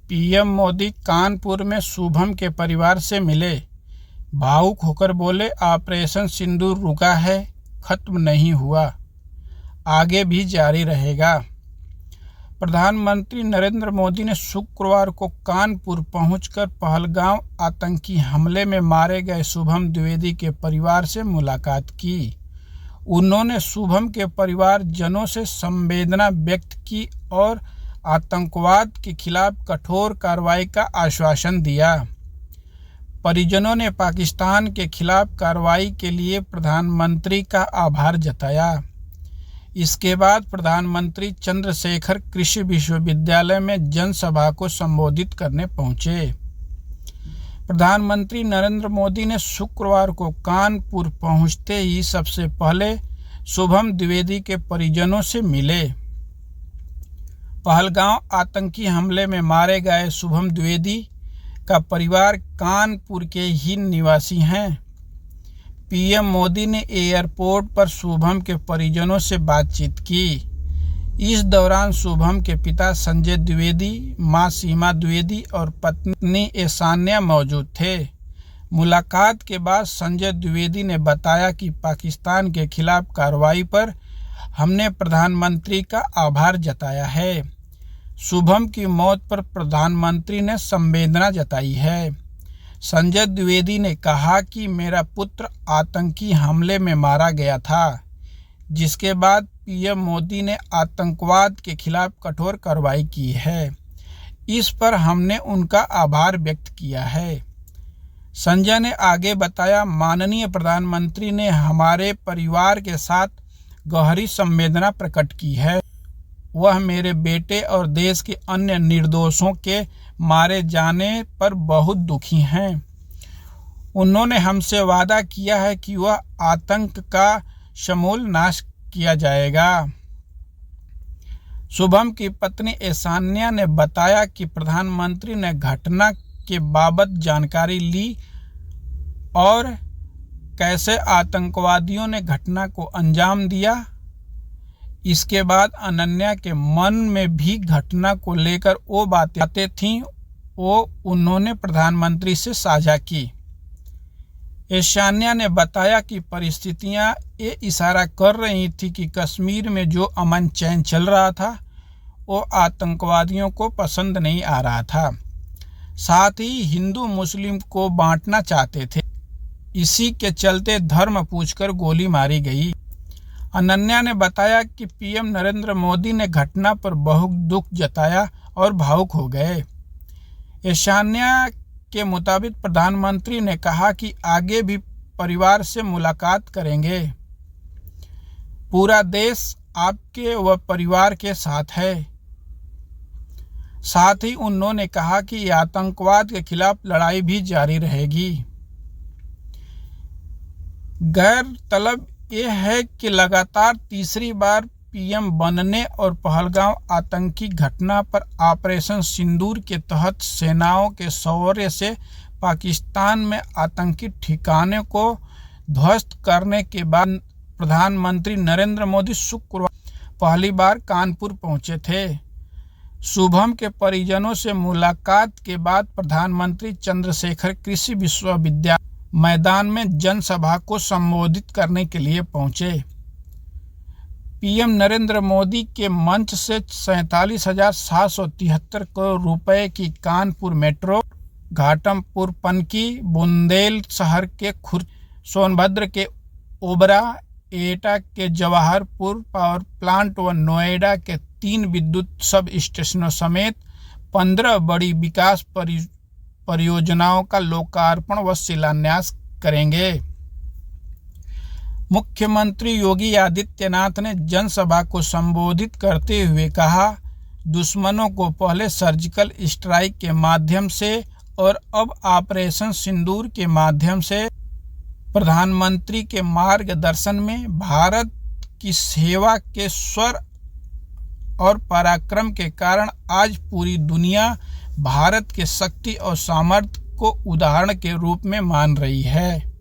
PM Modi Kanpur में शुभम के परिवार से मिले। भावुक होकर बोले, ऑपरेशन सिंदूर रुका है, खत्म नहीं हुआ, आगे भी जारी रहेगा। प्रधानमंत्री नरेंद्र मोदी ने शुक्रवार को कानपुर पहुंचकर पहलगाम आतंकी हमले में मारे गए शुभम द्विवेदी के परिवार से मुलाकात की। उन्होंने शुभम के परिवारजनों से संवेदना व्यक्त की और आतंकवाद के खिलाफ कठोर कार्रवाई का आश्वासन दिया। परिजनों ने पाकिस्तान के खिलाफ कार्रवाई के लिए प्रधानमंत्री का आभार जताया। इसके बाद प्रधानमंत्री चंद्रशेखर कृषि विश्वविद्यालय में जनसभा को संबोधित करने पहुंचे। प्रधानमंत्री नरेंद्र मोदी ने शुक्रवार को कानपुर पहुंचते ही सबसे पहले शुभम द्विवेदी के परिजनों से मिले। पहलगाम आतंकी हमले में मारे गए शुभम द्विवेदी का परिवार कानपुर के ही निवासी हैं। पीएम मोदी ने एयरपोर्ट पर शुभम के परिजनों से बातचीत की। इस दौरान शुभम के पिता संजय द्विवेदी, मां सीमा द्विवेदी और पत्नी ईशान्या मौजूद थे। मुलाकात के बाद संजय द्विवेदी ने बताया कि पाकिस्तान के खिलाफ कार्रवाई पर हमने प्रधानमंत्री का आभार जताया है। शुभम की मौत पर प्रधानमंत्री ने संवेदना जताई है। संजय द्विवेदी ने कहा कि मेरा पुत्र आतंकी हमले में मारा गया था, जिसके बाद पीएम मोदी ने आतंकवाद के खिलाफ कठोर कार्रवाई की है। इस पर हमने उनका आभार व्यक्त किया है। संजय ने आगे बताया, माननीय प्रधानमंत्री ने हमारे परिवार के साथ गहरी संवेदना प्रकट की है। वह मेरे बेटे और देश के अन्य निर्दोषों के मारे जाने पर बहुत दुखी हैं। उन्होंने हमसे वादा किया है कि वह आतंक का समूल नाश किया जाएगा। शुभम की पत्नी ईशान्या ने बताया कि प्रधानमंत्री ने घटना के बाबत जानकारी ली और कैसे आतंकवादियों ने घटना को अंजाम दिया। इसके बाद अनन्या के मन में भी घटना को लेकर वो बातें थीं, वो उन्होंने प्रधानमंत्री से साझा की। ईशान्या ने बताया कि परिस्थितियां ये इशारा कर रही थी कि कश्मीर में जो अमन चैन चल रहा था वो आतंकवादियों को पसंद नहीं आ रहा था। साथ ही हिंदू मुस्लिम को बांटना चाहते थे। इसी के चलते धर्म पूछकर गोली मारी गई। अनन्या ने बताया कि पीएम नरेंद्र मोदी ने घटना पर बहुत दुख जताया और भावुक हो गए। ईशान्या के मुताबिक प्रधानमंत्री ने कहा कि आगे भी परिवार से मुलाकात करेंगे। पूरा देश आपके व परिवार के साथ है। साथ ही उन्होंने कहा कि आतंकवाद के खिलाफ लड़ाई भी जारी रहेगी। गौरतलब यह है कि लगातार तीसरी बार पीएम बनने और पहलगाम आतंकी घटना पर ऑपरेशन सिंदूर के तहत सेनाओं के शौर्य से पाकिस्तान में आतंकी ठिकाने को ध्वस्त करने के बाद प्रधानमंत्री नरेंद्र मोदी शुक्रवार पहली बार कानपुर पहुंचे थे। शुभम के परिजनों से मुलाकात के बाद प्रधानमंत्री चंद्रशेखर कृषि विश्वविद्यालय मैदान में जनसभा को संबोधित करने के लिए पहुंचे। पीएम नरेंद्र मोदी के मंच से 47,773 करोड़ रुपए की कानपुर मेट्रो, घाटमपुर पनकी, बुंदेलशहर के सोनभद्र के ओबरा, एटा के जवाहरपुर पावर प्लांट व नोएडा के 3 विद्युत सब स्टेशनों समेत 15 बड़ी विकास परियोजनाओं का लोकार्पण व शिलान्यास करेंगे। मुख्यमंत्री योगी आदित्यनाथ ने जनसभा को संबोधित करते हुए कहा, दुश्मनों को पहले सर्जिकल स्ट्राइक के माध्यम से और अब ऑपरेशन सिंदूर के माध्यम से प्रधानमंत्री के मार्गदर्शन में भारत की सेवा के स्वर और पराक्रम के कारण आज पूरी दुनिया भारत के शक्ति और सामर्थ्य को उदाहरण के रूप में मान रही है।